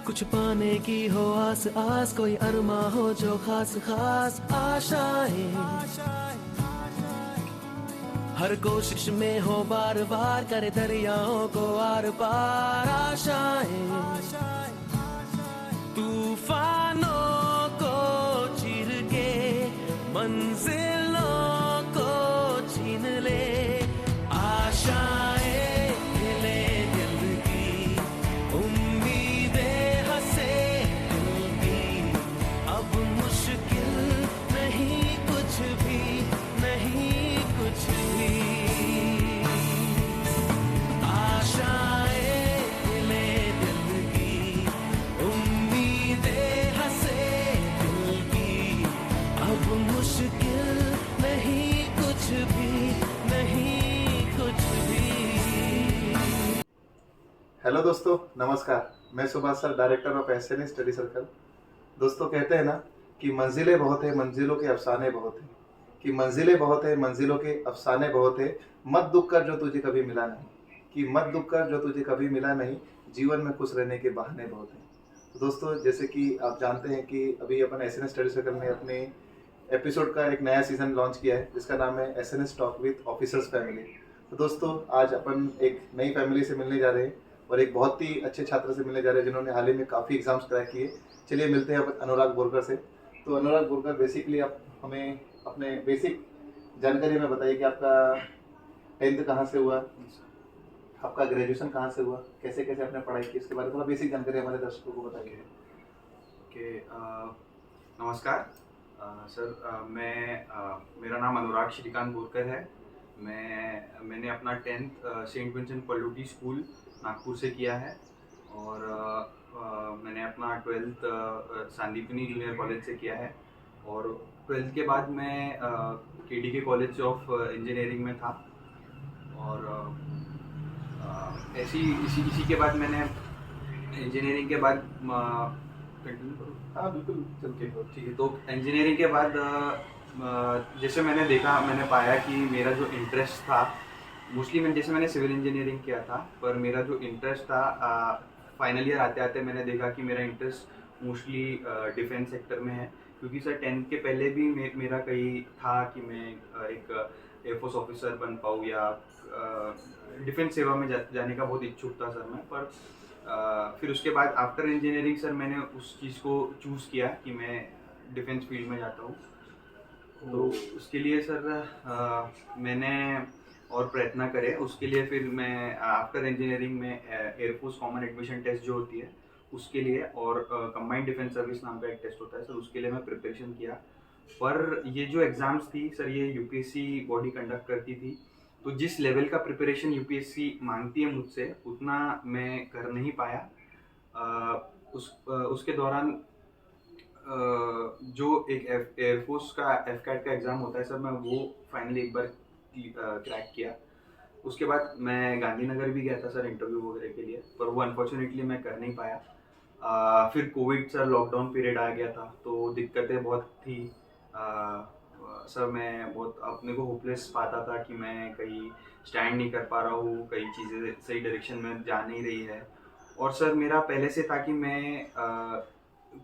कुछ पाने की हो आस आस, कोई अरमा हो जो खास खास आशाएं, हर कोशिश में हो बार बार, करे दरियाओं को आर पार आशाएं, तूफानों को चीर के मंजिलों को छीन ले, आशाएं खिले दिल की, उम्मीदें हंसे दिल की, अब मुश्किल नहीं कुछ भी, नहीं कुछ भी, आशाएं खिले दिल की, उम्मीदें हंसे दिल की, अब मुश्किल नहीं कुछ भी, नहीं कुछ भी। हेलो दोस्तों, नमस्कार। मैं Subhash sir, director of SNS study circle. दोस्तों, कहते हैं ना कि मंजिलें बहुत है, मंजिलों के अफसाने बहुत है, कि मंजिलें बहुत है, मंजिलों के अफसाने बहुत है, मत दुख कर जो तुझे कभी मिला नहीं, कि मत दुख कर जो तुझे कभी मिला नहीं, जीवन में खुश रहने के बहाने बहुत हैं। तो दोस्तों, जैसे कि आप जानते हैं कि अभी अपन एसएनएस स्टडी सर्कल ने अपने एपिसोड का एक नया सीजन लॉन्च किया है, जिसका नाम है SNS talk with officers family. तो दोस्तों, आज अपन एक नई फैमिली से मिलने जा रहे हैं और एक बहुत ही अच्छे छात्र से मिलने जा रहे हैं जिन्होंने हाल ही में काफ़ी एग्जाम्स क्रैक किए। चलिए मिलते हैं अपन अनुराग बोरकर से। तो अनुराग बोरकर, बेसिकली आप हमें अपने बेसिक जानकारी में बताइए कि आपका 10th कहाँ से हुआ, आपका ग्रेजुएशन कहाँ से हुआ, कैसे कैसे आपने पढ़ाई की, इसके बारे में थोड़ा बेसिक जानकारी हमारे दर्शकों को बताइए। ओके, नमस्कार सर। मेरा नाम अनुराग श्रीकांत बोरकर है। मैंने अपना 10th Saint Vincent Pallotti school Nagpur से किया है और मैंने अपना 12th सांदीपनी जूनियर कॉलेज से किया है और 12th के बाद मैं केडीके कॉलेज ऑफ इंजीनियरिंग में था और इसी के बाद मैंने इंजीनियरिंग के बाद कंटिन्यू करूँ? हाँ बिल्कुल, चलते हो। ठीक है। तो इंजीनियरिंग के बाद जैसे मैंने पाया कि मेरा जो इंटरेस्ट था, मोस्टली मैंने सिविल इंजीनियरिंग किया था, पर मेरा जो इंटरेस्ट था फाइनल ईयर आते आते मैंने देखा कि मेरा इंटरेस्ट मोस्टली डिफेंस सेक्टर में है, क्योंकि सर 10th के पहले भी मेरा कहीं था कि मैं एक एयरफोर्स ऑफिसर बन पाऊँ या डिफेंस सेवा में जाने का बहुत इच्छुक था सर मैं। पर फिर उसके बाद आफ्टर इंजीनियरिंग सर मैंने उस चीज़ को चूज़ किया कि मैं डिफेंस फील्ड में जाता हूँ। तो उसके लिए सर मैंने और प्रयत्न करे। उसके लिए फिर मैं आफ्टर इंजीनियरिंग में एयरफोर्स कॉमन एडमिशन टेस्ट जो होती है उसके लिए और कंबाइंड डिफेंस सर्विस नाम का एक टेस्ट होता है सर, उसके लिए मैं प्रिपरेशन किया। पर ये जो एग्ज़ाम्स थी सर, ये यूपीएससी बॉडी कंडक्ट करती थी, तो जिस लेवल का प्रिपरेशन यूपीएससी मांगती है मुझसे उतना मैं कर नहीं पाया। उसके दौरान जो एक एयरफोर्स का एफकैट का एग्ज़ाम होता है सर, मैं वो फाइनली एक बार क्रैक किया। उसके बाद मैं गांधीनगर भी गया था सर इंटरव्यू वगैरह के लिए, पर वो अनफॉर्चुनेटली मैं कर नहीं पाया। फिर कोविड सर लॉकडाउन पीरियड आ गया था, तो दिक्कतें बहुत थी। सर मैं बहुत अपने को होपलेस पाता था कि मैं कहीं स्टैंड नहीं कर पा रहा हूँ, कई चीज़ें सही डायरेक्शन में जा नहीं रही है। और सर मेरा पहले से था कि मैं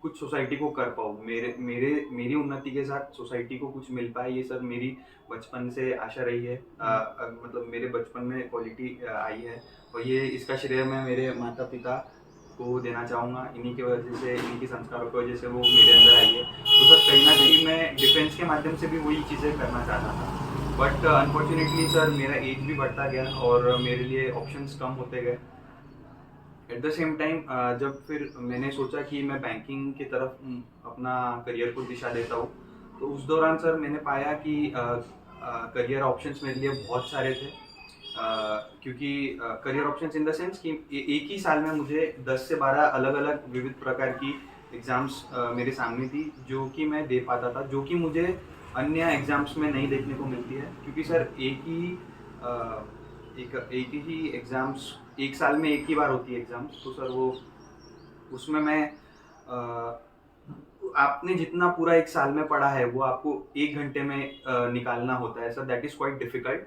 कुछ सोसाइटी को कर पाऊँ, मेरी उन्नति के साथ सोसाइटी को कुछ मिल पाए, ये सर मेरी बचपन से आशा रही है। मतलब मेरे बचपन में क्वालिटी आई है और ये इसका श्रेय मैं मेरे माता पिता को देना चाहूँगा। इन्हीं की वजह से, इन्हीं के संस्कारों की वजह से वो मेरे अंदर आई है। तो सर कहीं ना कहीं मैं डिफेंस के माध्यम से भी वही चीज़ें करना चाहता था, बट अनफॉर्चुनेटली सर मेरा एज भी बढ़ता गया और मेरे लिए ऑप्शंस कम होते गए। एट द सेम टाइम जब फिर मैंने सोचा कि मैं बैंकिंग की तरफ अपना करियर को दिशा देता हूँ, तो उस दौरान सर मैंने पाया कि करियर ऑप्शंस मेरे लिए बहुत सारे थे। क्योंकि career options in the sense कि एक ही साल में मुझे 10 से 12 अलग अलग विविध प्रकार की एग्ज़ाम्स मेरे सामने थी, जो कि मैं दे पाता था, जो कि मुझे अन्य एग्ज़ाम्स में नहीं देखने को मिलती है। क्योंकि सर एक ही एग्ज़ाम्स एक साल में एक ही बार होती है एग्ज़ाम्स, तो सर वो उसमें मैं आपने जितना पूरा एक साल में पढ़ा है वो आपको 1 घंटे में निकालना होता है sir, that is quite difficult.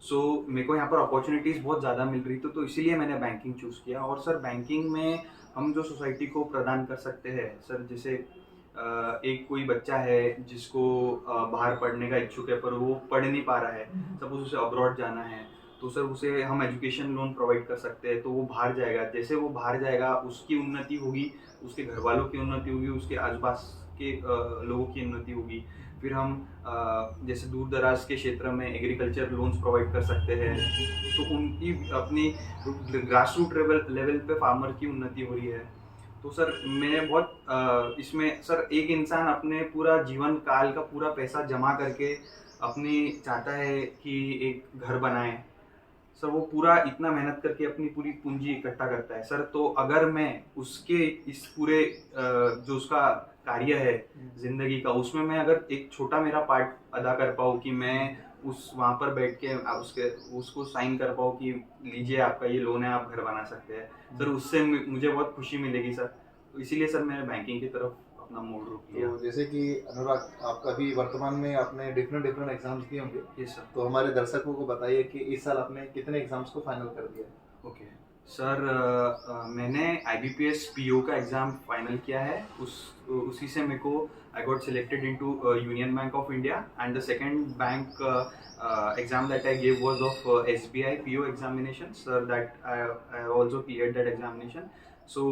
So मेरे को यहाँ पर अपॉर्चुनिटीज़ बहुत ज़्यादा मिल रही तो इसीलिए मैंने बैंकिंग चूज़ किया। और सर बैंकिंग में हम जो सोसाइटी को प्रदान कर सकते हैं सर, जैसे एक कोई बच्चा है जिसको बाहर पढ़ने का इच्छुक है पर वो पढ़ नहीं पा रहा है, सपोज उसे अब्रॉड जाना है, तो सर उसे हम एजुकेशन लोन प्रोवाइड कर सकते हैं। तो वो बाहर जाएगा, जैसे वो बाहर जाएगा उसकी उन्नति होगी, उसके घर वालों की उन्नति होगी, उसके आसपास के लोगों की उन्नति होगी। फिर हम जैसे दूर दराज के क्षेत्र में एग्रीकल्चर लोन्स प्रोवाइड कर सकते हैं, तो उनकी अपनी ग्रास रूट लेवल पे फार्मर की उन्नति हो रही है। तो सर मैंने बहुत इसमें सर एक इंसान अपने पूरा जीवन काल का पूरा पैसा जमा करके अपनी चाहता है कि एक घर बनाए सर, वो पूरा इतना मेहनत करके अपनी पूरी पूंजी इकट्ठा करता है सर। तो अगर मैं उसके इस पूरे जो उसका कार्य है जिंदगी का, उसमें मैं अगर एक छोटा मेरा पार्ट अदा कर पाऊँ कि मैं उस वहाँ पर बैठ के उसको साइन कर पाऊँ कि लीजिए आपका ये लोन है, आप घर बना सकते हैं सर, उससे मुझे बहुत खुशी मिलेगी सर। तो इसीलिए सर मैंने बैंकिंग की तरफ अपना मोड़ रोक लिया। तो जैसे कि अनुराग, आपका भी वर्तमान में आपने डिफरेंट एग्जाम्स दिए होंगे। Yes sir. तो हमारे दर्शकों को बताइए कि इस साल आपने कितने एग्जाम्स को फाइनल कर दिया। ओके सर, मैंने IBPS PO का एग्ज़ाम फाइनल किया है। उसी से मेरे को I got selected into union bank of India, and the second bank exam that I gave was of SBI PO examination sir, that I also cleared that examination. So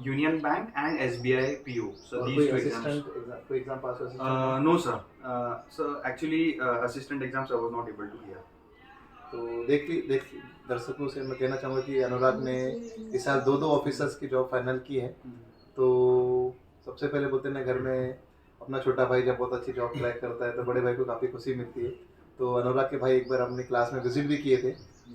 Union Bank and SBI PO. So these two exams. कोई exam पास हो? No sir. So actually assistant exams I was not able to clear. तो देख दर्शकों से मैं कहना चाहूँगा कि अनुराग ने इस साल दो ऑफिसर्स की जॉब फाइनल की है। तो सबसे पहले बोलते हैं घर में अपना छोटा भाई जब बहुत अच्छी जॉब क्रैक करता है तो बड़े भाई को काफ़ी खुशी मिलती है। तो अनुराग के भाई एक बार अपनी क्लास में विजिट भी किए थे,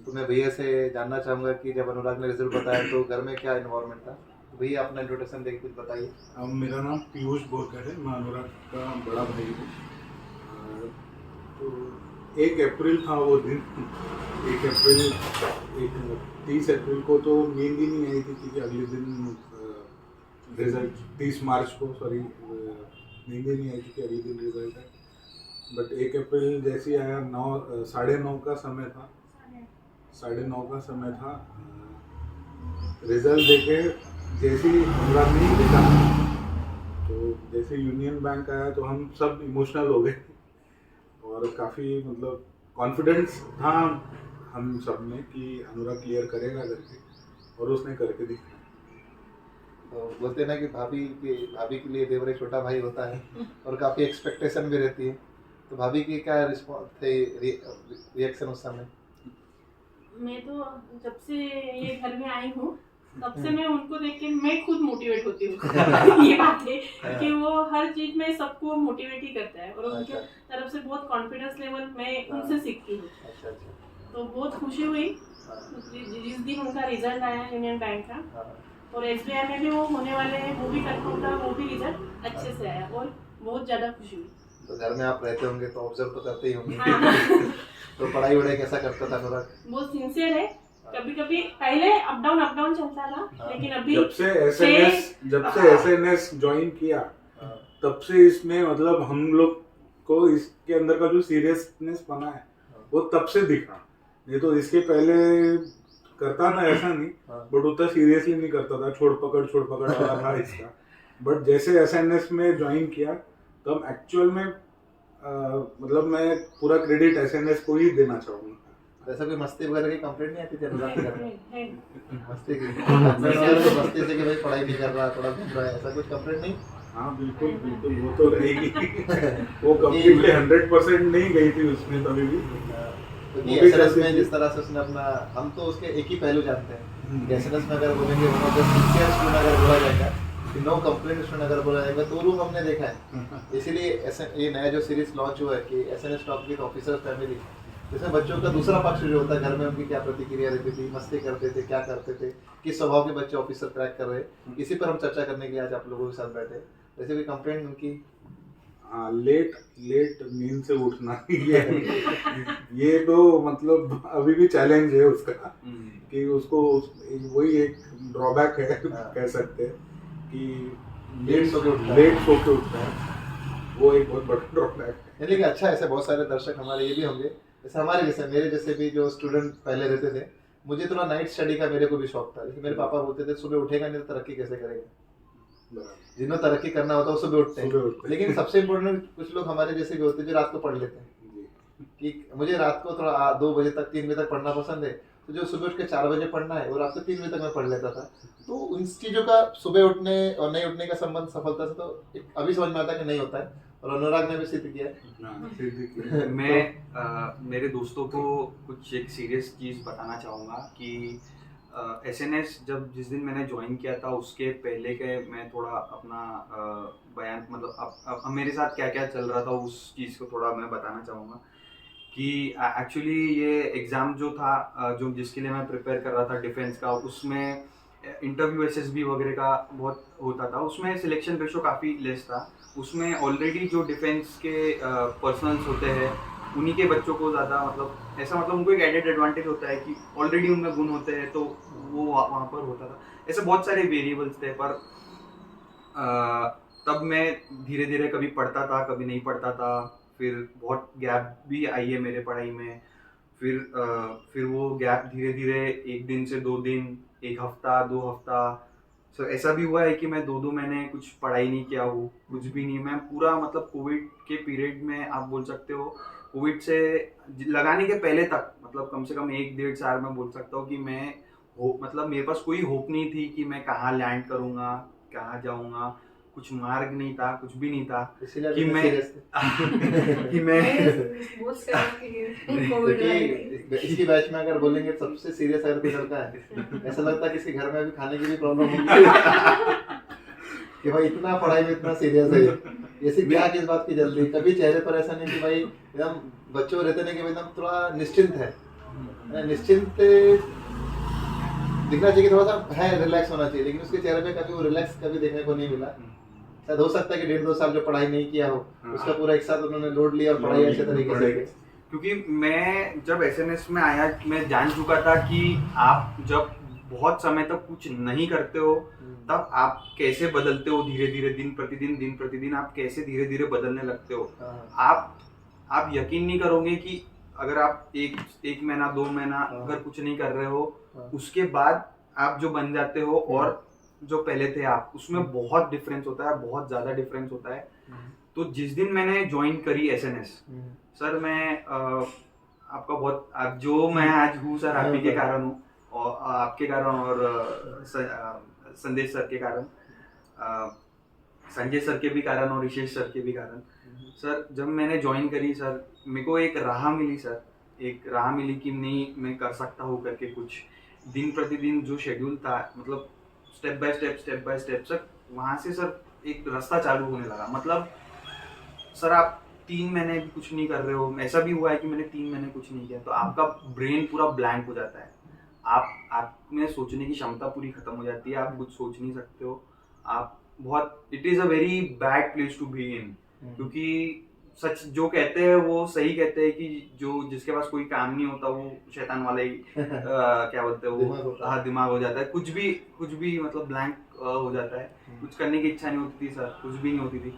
तो मैं भैया से जानना चाहूँगा कि जब अनुराग ने रिजल्ट बताया तो घर में क्या इन्वायरमेंट था। तो भैया अपना इंट्रोडक्शन देख कुछ बताइए। मेरा नाम पीयूष बोरकर है, मैं अनुराग का बड़ा भाई हूँ। तो 1 अप्रैल था वो दिन। 30 अप्रैल को तो नींद ही नहीं आई थी क्योंकि अगले दिन रिजल्ट 30 मार्च को नींद ही नहीं आई थी कि अगले दिन रिजल्ट है। बट 1 अप्रैल जैसे ही आया 9:30 का समय था, 9:30 का समय था, रिजल्ट देखे जैसे ही अनुराग ने लिखा तो जैसे यूनियन बैंक आया तो हम सब इमोशनल हो गए और काफ़ी मतलब कॉन्फिडेंस था हम सब में कि अनुराग क्लियर करेगा करके, और उसने करके दिखाया। तो बोलते हैं ना कि भाभी के लिए देवर एक छोटा भाई होता है और काफ़ी एक्सपेक्टेशन भी रहती है। तो भाभी की क्या रिस्पॉन्स थे, रिएक्शन उस समय? मैं तो जब से ये घर में आई हूँ तब से मैं उनको देख के मैं खुद मोटिवेट होती हूँ। ये बात है कि वो हर चीज में सबको मोटिवेट ही करता है और उनके तरफ से बहुत कॉन्फिडेंस लेवल मैं उनसे सीखती हूँ। तो बहुत खुशी हुई जिस दिन उनका रिजल्ट आया यूनियन बैंक का, और SBI में भी वो होने वाले हैं, वो भी कंफर्म था, वो भी रिजल्ट अच्छे से आया और बहुत ज़्यादा खुशी हुई। तो घर में आप रहते होंगे तो ऑब्जर्व तो करते ही होंगे। तो पढ़ाई वढ़ाई कैसा करता था अनुराग? बहुत सिंसियर है। कभी कभी पहले अप डाउन चलता था, लेकिन अभी जब से SNS ज्वाइन किया तब से इसमें मतलब हम लोग को इसके अंदर का जो सीरियसनेस बना है वो तब से दिखा। नहीं तो इसके पहले करता था ऐसा नहीं, बट उतना सीरियसली नहीं करता था, छोड़ पकड़ वाला था इसका। बट जैसे SNS में ज्वाइन किया तब एक्चुअल में मतलब मैं पूरा क्रेडिट SNS को ही देना चाहूँगा। वैसा कोई मस्ती वगैरह की कंप्लेंट नहीं आती थी अनुराग के घर में? मस्ती से कि भाई पढ़ाई नहीं कर रहा, थोड़ा घूम रहा है, ऐसा कुछ कंप्लेंट नहीं? हाँ बिल्कुल वो तो रहेगी। वो कम्प्लीटली 100% नहीं गई थी उसमें कभी भी। SNS में जिस तरह से उसने अपना, हम तो उसके एक ही पहलू जानते हैं। SNS में अगर बोलेंगे सिंसियर स्टूडेंट अगर बोला जाएगा, नो कंप्लेंट स्टूडेंट अगर बोला जाएगा, तो रूम हमने देखा है। इसीलिए ये नया जो सीरीज लॉन्च हुआ है कि SNS top with officer family, जिसमें बच्चों का दूसरा पक्ष जो होता है, घर में उनकी क्या प्रतिक्रिया रहती थी, मस्ती करते थे, क्या करते थे, किस स्वभाव के बच्चे ऑफिसर क्रैक कर रहे हैं, इसी पर हम चर्चा करने के लिए आज आप लोगों के साथ बैठे। वैसे कोई कंप्लेंट उनकी? लेट नींद से उठना ये तो मतलब अभी भी चैलेंज है उसका, कि उसको वही एक ड्रॉबैक है कह सकते हैं कि लेट सो के उठता है, वो एक बहुत बड़ा ड्रॉबैक है। लेकिन अच्छा, ऐसे बहुत सारे दर्शक हमारे ये भी होंगे जैसे हमारे जैसे मेरे जैसे भी जो स्टूडेंट पहले रहते थे, मुझे थोड़ा नाइट स्टडी का मेरे को भी शौक था, लेकिन मेरे पापा बोलते थे सुबह उठेगा नहीं तो तरक्की कैसे करेगा। जिन्होंने तरक्की करना होता है वो सुबह उठते हैं, लेकिन सबसे इम्पोर्टेंट कुछ लोग हमारे जैसे भी होते हैं जो रात को पढ़ लेते हैं कि मुझे रात को थोड़ा 2 बजे तक 3 बजे तक पढ़ना पसंद है, तो जो सुबह उठ के 4 बजे पढ़ना है और रात को 3 बजे तक मैं पढ़ लेता था। तो उन चीज़ों का सुबह उठने और नहीं उठने का संबंध सफलता से तो अभी समझ में आता है कि नहीं होता है, और अनुराग ने भी सिद्ध किया है। मैं मेरे दोस्तों को कुछ एक सीरियस चीज़ बताना चाहूँगा कि एसएनएस जब जिस दिन मैंने ज्वाइन किया था उसके पहले के मैं थोड़ा अपना बयान मतलब अब मेरे साथ क्या क्या चल रहा था उस चीज़ को थोड़ा मैं बताना चाहूँगा कि एक्चुअली ये एग्ज़ाम जो था जो जिसके लिए मैं प्रिपेयर कर रहा था डिफेंस का, उसमें इंटरव्यू एसएसबी वगैरह का बहुत होता था, उसमें सिलेक्शन रेशो काफ़ी लेस था। उसमें ऑलरेडी जो डिफेंस के पर्सनल्स होते हैं उन्हीं के बच्चों को ज़्यादा मतलब ऐसा मतलब उनको एक एडेड एडवांटेज होता है कि ऑलरेडी उनमें गुण होते हैं, तो वो वहाँ पर होता था। ऐसे बहुत सारे वेरिएबल्स थे, पर तब मैं धीरे धीरे कभी पढ़ता था कभी नहीं पढ़ता था, फिर बहुत गैप भी आई है मेरे पढ़ाई में। फिर वो गैप धीरे धीरे 1 दिन से 2 दिन, 1 हफ्ता 2 हफ्ता, सो ऐसा भी हुआ है कि मैं 2 महीने कुछ पढ़ाई नहीं किया हूँ, कुछ भी नहीं। मैं पूरा मतलब कोविड के पीरियड में आप बोल सकते हो, कोविड से लगाने के पहले तक मतलब कम से कम 1-1.5 साल में बोल सकता हूँ कि मैं मतलब मेरे पास कोई होप नहीं थी कि मैं कहाँ लैंड करूँगा, कहाँ जाऊँगा, कुछ मार्ग नहीं था, कुछ भी नहीं था कि मैं इसी बैच में अगर बोलेंगे सबसे सीरियस अगर कोई लड़का है, ऐसा लगता है किसी घर में भी खाने की भी प्रॉब्लम होगी कि भाई इतना पढ़ाई में इतना सीरियस है, ऐसी क्या किस बात की जल्दी। कभी चेहरे पर ऐसा नहीं कि भाई एकदम बच्चों रहते नहीं कि एकदम थोड़ा निश्चिंत है, निश्चिंत दिखना चाहिए, थोड़ा सा है रिलैक्स होना चाहिए, लेकिन उसके चेहरे पे कभी वो रिलैक्स कभी देखने को नहीं मिला। शायद हो सकता है कि 1.5-2 साल जो पढ़ाई नहीं किया हो उसका पूरा एक साथ उन्होंने लोड लिया और पढ़ाई अच्छे तरीके से की। क्योंकि मैं जब एसएनएस में आया मैं जान चुका था कि आप जब बहुत समय तक कुछ नहीं करते हो तब आप कैसे बदलते हो, धीरे धीरे दिन प्रतिदिन आप कैसे धीरे धीरे बदलने लगते हो। आप यकीन नहीं करोगे कि अगर आप एक महीना 2 महीना अगर कुछ नहीं कर रहे हो, उसके बाद आप जो बन जाते हो और जो पहले थे आप, उसमें बहुत डिफरेंस होता है, बहुत ज़्यादा डिफरेंस होता है। तो जिस दिन मैंने ज्वाइन करी एसएनएस, सर मैं आपका बहुत जो मैं आज हूँ सर आप ही के कारण हूँ, और आपके कारण और संदेश सर के कारण, संजय सर के भी कारण और ऋषेश सर के भी कारण। सर जब मैंने ज्वाइन करी सर, मेरे को एक राह मिली सर, एक राह मिली कि नहीं मैं कर सकता हूँ करके कुछ दिन प्रतिदिन जो शेड्यूल था, मतलब स्टेप बाय स्टेप सर वहाँ से सर एक रास्ता चालू होने लगा। मतलब सर आप 3 महीने भी कुछ नहीं कर रहे हो, ऐसा भी हुआ है कि मैंने 3 महीने कुछ नहीं किया तो आपका ब्रेन पूरा ब्लैंक हो जाता है, आप में सोचने की क्षमता पूरी खत्म हो जाती है, आप कुछ सोच नहीं सकते हो, आप बहुत it is a very bad place to be in. क्योंकि सच जो कहते हैं वो सही कहते हैं कि जो जिसके पास कोई काम नहीं होता वो शैतान वाला ही क्या बोलते हैं वो दिमाग हो जाता है, कुछ भी मतलब ब्लैंक हो जाता है, कुछ करने की इच्छा नहीं होती थी सर, कुछ भी नहीं होती थी।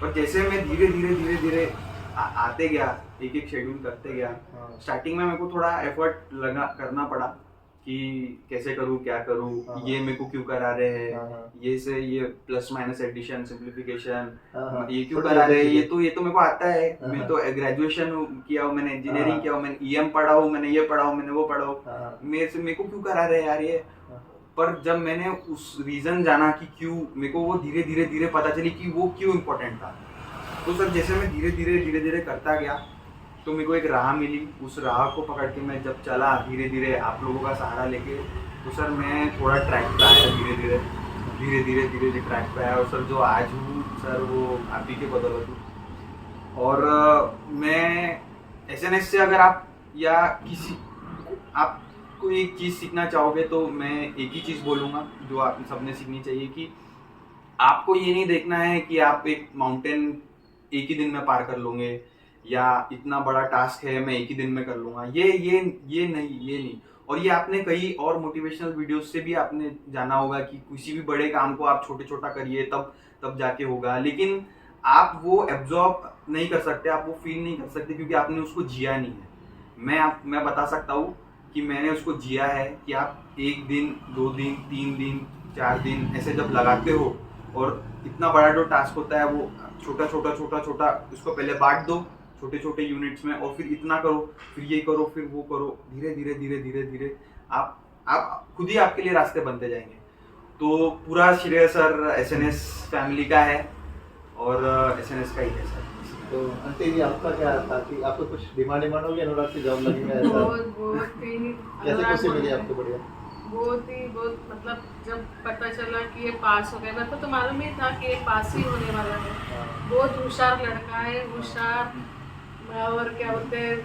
पर जैसे मैं धीरे धीरे आते गया, एक शेड्यूल करते गया, स्टार्टिंग में मेरे को थोड़ा एफर्ट करना पड़ा कि कैसे करूँ, क्या करूँ, ये मेरे को क्यों करा रहे हैं, ये से ये प्लस माइनस एडिशन सिंप्लीफिकेशन ये क्यों करा रहे हैं, ये तो मेरे को आता है, मैं तो ग्रेजुएशन किया हूँ, मैंने इंजीनियरिंग किया हूँ, मैंने ईएम पढ़ा हूँ, मैंने ये पढ़ा हूँ, मैंने वो पढ़ा हूँ, मेरे को क्यों करा रहे हैं यार ये। पर जब मैंने उस रीजन जाना कि क्यों, मेरे को वो धीरे धीरे पता चली कि वो क्यों इम्पोर्टेंट था। तो सर जैसे मैं धीरे धीरे करता गया तो मेरे को एक राह मिली, उस राह को पकड़ के मैं जब चला धीरे धीरे आप लोगों का सहारा लेके, तो सर मैं थोड़ा ट्रैक पे आया, धीरे धीरे ट्रैक पे आया, और सर जो आज हूँ सर वो आप ही के बदौलत हूँ। और मैं एसएनएस से अगर आप या किसी आप कोई एक चीज़ सीखना चाहोगे तो मैं एक ही चीज़ बोलूँगा जो आप सबने सीखनी चाहिए कि आपको ये नहीं देखना है कि आप एक माउंटेन एक ही दिन में पार कर लोगे या इतना बड़ा टास्क है मैं एक ही दिन में कर लूँगा, ये नहीं। और ये आपने कई और मोटिवेशनल वीडियोस से भी आपने जाना होगा कि किसी भी बड़े काम को आप छोटा करिए तब जाके होगा, लेकिन आप वो एब्जॉर्ब नहीं कर सकते, आप वो फील नहीं कर सकते क्योंकि आपने उसको जिया नहीं है। मैं बता सकता हूँ कि मैंने उसको जिया है कि आप 1 दिन 2 दिन 3 दिन 4 दिन ऐसे जब लगाते हो और इतना बड़ा जो टास्क होता है वो छोटा छोटा उसको पहले बांट दो छोटे छोटे यूनिट्स में और फिर इतना करो, फिर ये करो, फिर वो करो, धीरे धीरे आप खुद ही आपके लिए रास्ते बनते जाएंगे। तो पूरा श्रेय सर एसएनएस फैमिली का है और एसएनएस का ही है सर। तो आंटी जी आपका क्या था कि आपको कुछ डिमांड होगी अनुराग की जॉब लगी है? बहुत ही कैसे खुशी मिली आपको? बढ़िया, बहुत मतलब जब पता चला कि ये पास हो गया, मैं तो मालूम ही था कि ये पास ही होने वाला है। बहुत होशियार लड़का है, होशियार, और क्या बोलते हैं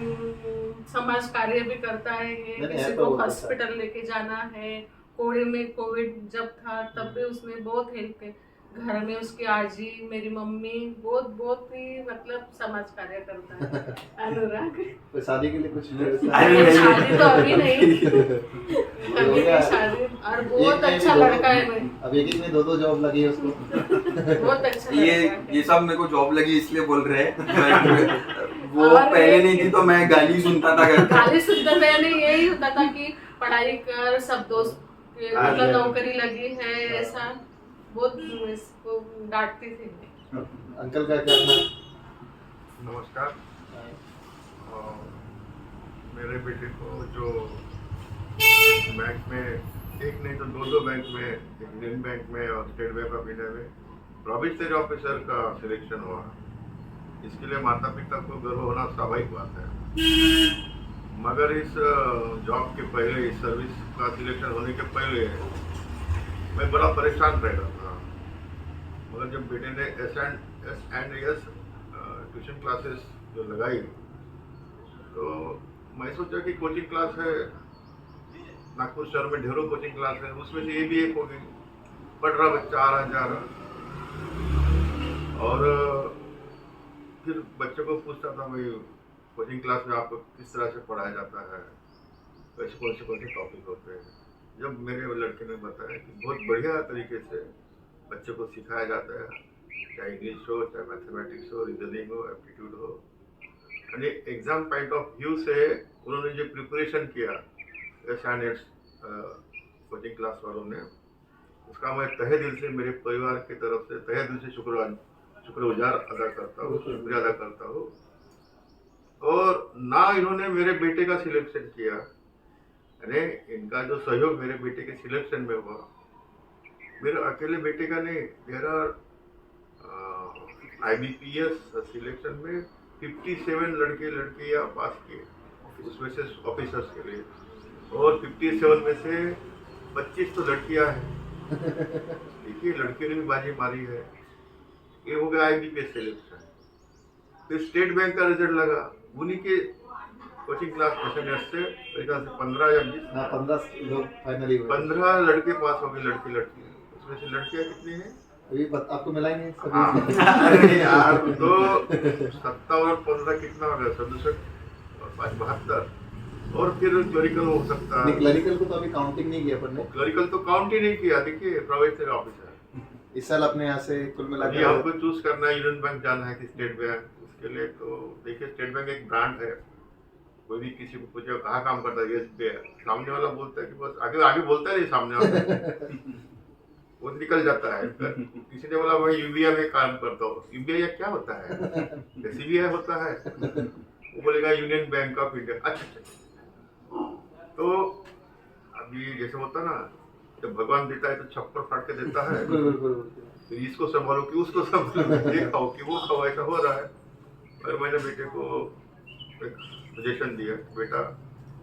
समाज कार्य भी करता है। ये किसी को हॉस्पिटल लेके जाना है, कोविड में कोविड जब था तब भी उसने बहुत हेल्प की। घर में उसकी आजी, मेरी मम्मी बहुत ही मतलब समाज कार्य करता है अनुराग। तो शादी के लिए कुछ शादी तो अभी नहीं अभी नहीं शादी, और बहुत अच्छा लड़का है भाई। अब एक में 2 जॉब लगी है उसको। बहुत अच्छा ये सब मेरे को जॉब लगी इसलिए बोल रहे हैं। वो पहले नहीं थी तो मैं गाली सुनता था घर पे। गाली सुनता था, नहीं यही होता था कि पढ़ाई कर, सब दोस्त मतलब नौकरी लगी है, ऐसा बहुत इसको डांटती थी। अंकल का क्या था? नमस्कार। मेरे बेटे को जो बैंक में, एक नहीं तो 2 बैंक में, इंडियन बैंक में और स्टेट बैंक ऑफ इंडिया में प्रोबेशनरी ऑफिसर का सिलेक्शन हुआ। इसके लिए माता पिता को गर्व होना स्वाभाविक बात है, मगर इस जॉब के पहले, इस सर्विस का सिलेक्शन होने के पहले मैं बड़ा परेशान रह रहा था। मगर जब बेटे ने S&S ट्यूशन क्लासेस जो लगाई तो मैं सोचा कि कोचिंग क्लास है, नागपुर शहर में ढेरों कोचिंग क्लास है, उसमें से ये भी एक होगी। पढ़ रहा बच्चा, आ रहा जा रहा, और फिर बच्चों को पूछता था मैं कोचिंग क्लास में आपको किस तरह से पढ़ाया जाता है, कैसे कौन से टॉपिक होते हैं। जब मेरे लड़के ने बताया कि बहुत बढ़िया तरीके से बच्चों को सिखाया जाता है, चाहे इंग्लिश हो, चाहे मैथमेटिक्स हो, रीजनिंग हो, एप्टीट्यूड हो, यानी एग्जाम पॉइंट ऑफ व्यू से उन्होंने जो प्रिपरेशन किया S&S कोचिंग क्लास वालों ने, उसका मैं तहे दिल से, मेरे परिवार की तरफ से तहे दिल से शुक्रगुजार अदा करता हूँ, शुक्रिया अदा करता हूँ। और ना इन्होंने मेरे बेटे का सिलेक्शन किया, यानी इनका जो सहयोग मेरे बेटे के सिलेक्शन में हुआ, मेरे अकेले बेटे का नहीं। देयर आर IBPS सिलेक्शन में 57 लड़के लड़कियाँ पास किए, उसमें से ऑफिसर्स के लिए, और 57 में से 25 तो लड़कियाँ हैं। देखिए, लड़कियों ने भी बाजी मारी है। ये हो गया IBPS सिलेक्शन। फिर स्टेट बैंक का रिजल्ट लगा, उन्हीं के कोचिंग क्लास S&S से 15 या 20, 15 लोग फाइनली हुए। 15 लड़के पास हो गए, लड़की। उसमें से लड़कियाँ कितनी हैं? अभी आपको मिला ही नहीं सभी। अरे यार, तो 57 और 15 कितना हो गया? 67 और 5 72। और फिर क्लरिकल हो सकता है। क्लरिकल को तो अभी काउंटिंग नहीं किया अपन ने। क्लरिकल तो काउंट ही नहीं किया। देखिए, प्रोबेशनरी ऑफिसर इस साल अपने यहाँ से कुल मिला के हमको चूज करना है, यूनियन बैंक जाना है कि स्टेट बैंक। उसके लिए तो देखिए, स्टेट बैंक एक ब्रांड है। कोई भी किसी को पूछे कहाँ काम करता है, SBI, सामने वाला बोलता है कि बस आगे बोलता है, सामने वाला वो निकल जाता है। किसी ने बोला मैं UBI में काम करता हूँ। UBI क्या होता है? CBI होता है। वो बोलेगा यूनियन बैंक ऑफ इंडिया। अच्छा। तो अभी जैसे होता ना, जब भगवान देता है तो छप्पर फाड़ के देता है, तो इसको संभालो कि उसको संभालो, ये खाओ कि वो खाओ, ऐसा हो रहा है। और मैंने बेटे को एक सजेशन दिया, बेटा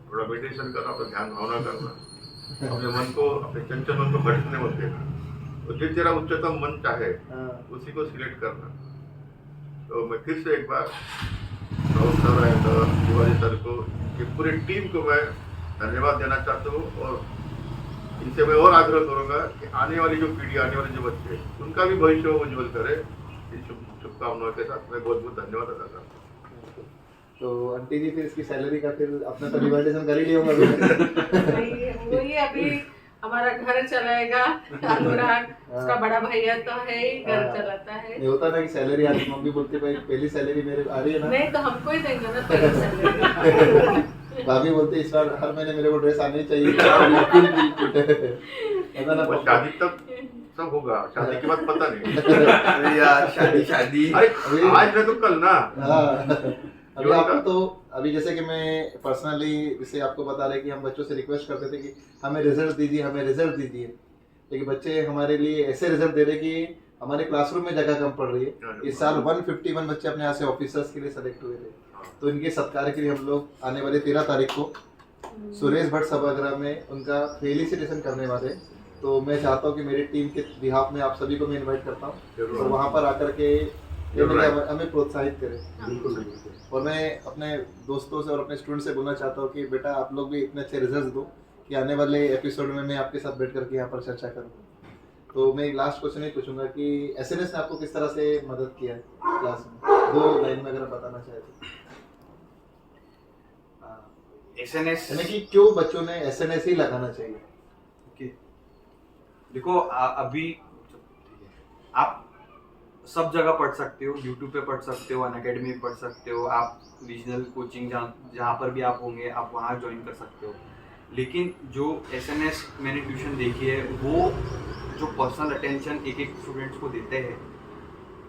थोड़ा मेडिटेशन करना, अपना ध्यान भावना करना, अपने मन को, अपने चंचल मन को भटकने मत देना, तो जो तेरा उच्चतम मन चाहे उसी को सिलेक्ट करना। तो मैं फिर से एक बार राहुल सर और तिवारी सर को, ये पूरी टीम को मैं धन्यवाद देना चाहता हूँ। और इनसे मैं और आग्रह करूँगा कि आने वाली जो पीढ़ी, आने वाले जो बच्चे, उनका भी भविष्य उज्ज्वल करे। इस शुभकामनाओं के साथ मैं बहुत बहुत धन्यवाद अदा करता हूँ। तो आंटी जी, फिर इसकी सैलरी का फिर अपना तो रिवाइडेशन कर ही लिया होगा। वही अभी हमारा घर चलाएगा अनुराग, उसका बड़ा भैया तो है ही, घर चलाता है। ये होता ना कि सैलरी आती, मम्मी बोलती भाई पहली सैलरी मेरे आ रही है ना, नहीं तो हमको ही देंगे ना पहली सैलरी। भाभी बोलते इस बार हर महीने मेरे को ड्रेस आनी चाहिए बिल्कुल बिल्कुल ऐसा ना वो शादी तक सब होगा, शादी के बाद पता नहीं। अरे यार शादी अरे आज नहीं तो कल ना। हाँ अभी आपको तो अभी जैसे कि मैं पर्सनली जैसे आपको बता रहे कि हम बच्चों से रिक्वेस्ट करते थे कि हमें रिजल्ट दीजिए, हमें रिजल्ट दीजिए, लेकिन बच्चे हमारे लिए ऐसे रिजल्ट दे रहे कि हमारे क्लासरूम में जगह कम पड़ रही है। इस साल 151 बच्चे अपने यहाँ से ऑफिसर्स के लिए सेलेक्ट हुए थे, तो इनके सत्कार के लिए हम लोग आने वाले 13 तारीख को सुरेश भट्ट सभागृह में उनका फेलिसिटेशन करने वाले। तो मैं चाहता हूँ कि मेरी टीम के बिहाफ में आप सभी को मैं इनवाइट करता हूँ और वहाँ पर आकर के हमें प्रोत्साहित करें। बिल्कुल। और मैं अपने दोस्तों से और अपने स्टूडेंट से बोलना चाहता हूँ कि बेटा आप लोग भी इतने अच्छे रिजल्ट दो कि आने वाले एपिसोड में मैं आपके साथ बैठ करके यहाँ पर चर्चा करूँ। तो मैं एक लास्ट क्वेश्चन ही पूछूंगा कि एसएनएस ने आपको किस तरह से मदद किया है क्लास में, 2 लाइन में अगर आप बताना चाहे तो। एसएनएस यानी कि क्यों बच्चों ने एसएनएस ही लगाना चाहिए? देखो अभी आप सब जगह पढ़ सकते हो, यूट्यूब पे पढ़ सकते हो, अनअकैडमी में पढ़ सकते हो, आप रीजनल कोचिंग जहाँ पर भी आप होंगे आप वहाँ ज्वाइन कर सकते हो। लेकिन जो एसएनएस मैंने ट्यूशन देखी है वो जो पर्सनल अटेंशन एक एक स्टूडेंट्स को देते हैं,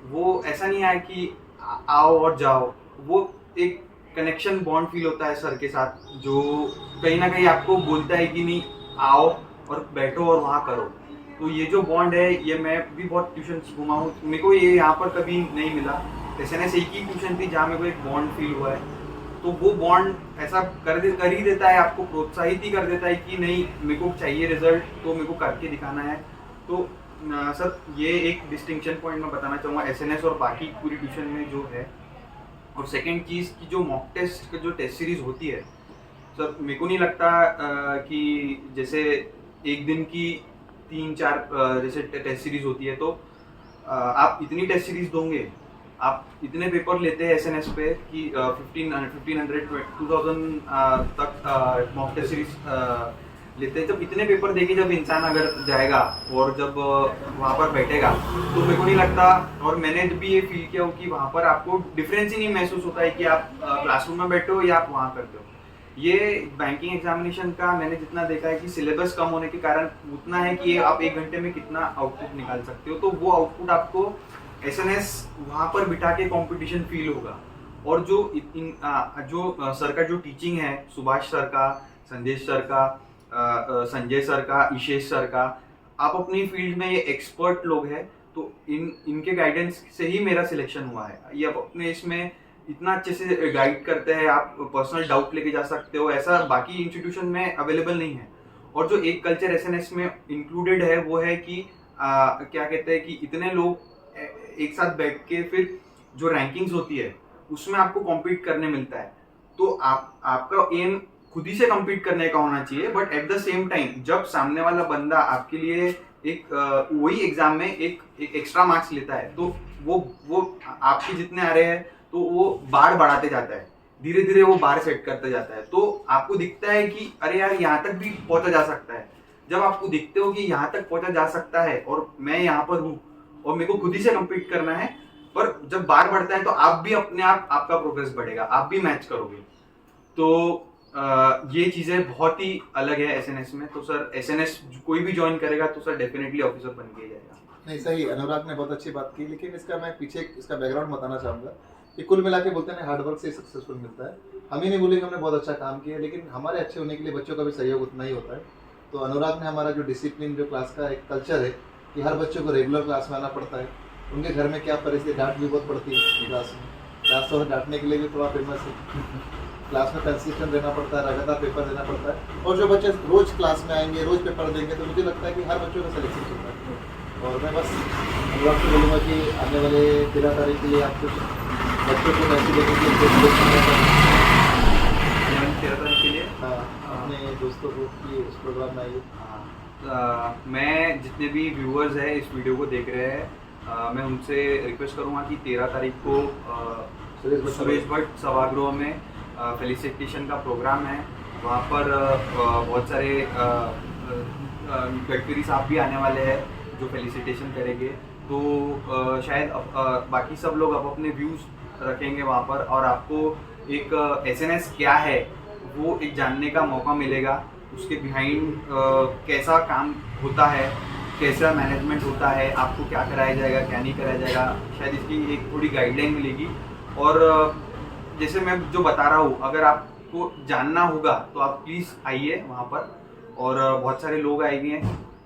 वो ऐसा नहीं है कि आओ और जाओ, वो एक कनेक्शन बॉन्ड फील होता है सर के साथ, जो कहीं ना कहीं आपको बोलता है कि नहीं आओ और बैठो और वहाँ करो। तो ये जो बॉन्ड है ये मैं भी बहुत ट्यूशन घुमा हूँ, मेरे को ये यहाँ पर कभी नहीं मिला। एसएनएस एक ही ट्यूशन थी जहाँ मेरे को एक बॉन्ड फील हुआ है, तो वो बॉन्ड ऐसा कर ही देता है, आपको प्रोत्साहित ही कर देता है कि नहीं मेरे को चाहिए रिजल्ट तो मेरे को करके दिखाना है। तो सर ये एक डिस्टिंक्शन पॉइंट मैं बताना चाहूँगा एसएनएस और बाकी पूरी ट्यूशन में जो है। और सेकंड चीज़ की जो मॉक टेस्ट का जो टेस्ट सीरीज होती है सर, मेरे को नहीं लगता कि जैसे एक दिन की 3-4 जैसे टेस्ट सीरीज होती है तो आप इतनी टेस्ट सीरीज दोगे, आप इतने पेपर लेते हैं एसएनएस पे कि 1500 2000 तक मॉक टेस्ट सीरीज लेते हैं। जब इतने पेपर देके जब इंसान अगर जाएगा और जब वहाँ पर बैठेगा तो मेरे को नहीं लगता, और मैंने भी ये फील किया हो कि वहाँ पर आपको डिफरेंस ही नहीं महसूस होता है कि आप क्लासरूम में बैठे हो या आप वहाँ करते हो। ये बैंकिंग एग्जामिनेशन का मैंने जितना देखा है कि सिलेबस कम होने के कारण उतना है कि आप 1 घंटे में कितना आउटपुट निकाल सकते हो, तो वो आउटपुट आपको एसएनएस वहाँ पर बिठा के कंपटीशन फील होगा। और जो सर का जो टीचिंग है, सुभाष सर का, संदेश सर का, संजय सर का, ईशेष सर का, आप अपनी फील्ड में ये एक्सपर्ट लोग हैं, तो इनके गाइडेंस से ही मेरा सिलेक्शन हुआ है। ये आप अपने इसमें इतना अच्छे से गाइड करते हैं, आप पर्सनल डाउट लेके जा सकते हो, ऐसा बाकी इंस्टीट्यूशन में अवेलेबल नहीं है। और जो एक कल्चर एसएनएस में इंक्लूडेड है वो है कि क्या कहते हैं कि इतने लोग एक साथ बैठ के फिर जो रैंकिंग्स होती है उसमें आपको कॉम्पीट करने मिलता है। तो आपका एम खुद ही से कम्पीट करने का होना चाहिए, but at the same time जब सामने वाला बंदा आपके लिए एक वही एग्जाम में एक एक्स्ट्रा मार्क्स लेता है तो वो आपके जितने आ रहे हैं तो वो बार बढ़ाते जाता है, धीरे धीरे वो बार सेट करते जाता है। तो आपको दिखता है कि अरे यार यहाँ तक भी पहुंचा जा सकता है। जब आपको दिखते हो कि यहाँ तक पहुंचा जा सकता है और मैं यहाँ पर हूँ और मेरे को खुद ही से कम्पीट करना है, पर जब बार बढ़ता है तो आप भी अपने आप आपका प्रोग्रेस बढ़ेगा, आप भी मैच करोगे। तो ये चीजें बहुत ही अलग है एसएनएस में। तो सर एसएनएस कोई भी ज्वाइन करेगा तो सर डेफिनेटली ऑफिसर बन के जाएगा। नहीं सही, अनुराग ने बहुत अच्छी बात की, लेकिन इसका मैं पीछे इसका बैकग्राउंड बताना चाहूँगा कि कुल मिला के बोलते हैं हार्ड वर्क से सक्सेसफुल मिलता है। हम ही नहीं बोलेंगे हमने बहुत अच्छा काम किया, लेकिन हमारे अच्छे होने के लिए बच्चों का भी सहयोग उतना ही होता है। तो अनुराग ने हमारा जो डिसिप्लिन, जो क्लास का एक कल्चर है कि हर बच्चों को रेगुलर क्लास में आना पड़ता है, उनके घर में क्या परिस्थिति, डांट भी बहुत पड़ती है क्लास में, क्लास तो डांटने के लिए भी थोड़ा फेमस है, क्लास में कंसिस्टेंट रहना पड़ता है, लगातार पेपर देना पड़ता है। और जो बच्चे रोज क्लास में आएंगे, रोज पेपर देंगे, तो मुझे लगता है कि हर बच्चों का सिलेक्शन होता है। और मैं बस अनुराग से बोलूँगा कि आने वाले 13 तारीख के लिए आप कुछ बच्चों को मैसेज देने के लिए, हाँ, अपने दोस्तों को कि इस प्रोग्राम में आइए। मैं जितने भी व्यूअर्स हैं इस वीडियो को देख रहे हैं, मैं उनसे रिक्वेस्ट करूँगा कि 13 तारीख को सुरेश भट्ट सभागृह में फेलिसिटेशन का प्रोग्राम है। वहाँ पर बहुत सारे गडकरी साहब भी आने वाले हैं जो फेलिसिटेशन करेंगे। तो शायद बाकी सब लोग अब अपने व्यूज़ रखेंगे वहाँ पर, और आपको एक एसएनएस क्या है वो एक जानने का मौका मिलेगा, उसके बिहाइंड कैसा काम होता है, कैसा मैनेजमेंट होता है, आपको क्या कराया जाएगा क्या नहीं कराया जाएगा, शायद इसकी एक थोड़ी गाइडलाइन मिलेगी। और जैसे मैं जो बता रहा हूँ, अगर आपको जानना होगा तो आप प्लीज़ आइए वहाँ पर, और बहुत सारे लोग आएंगे,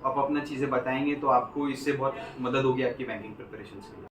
आप अपना चीज़ें बताएंगे तो आपको इससे बहुत मदद होगी आपकी बैंकिंग प्रिपरेशन के लिए।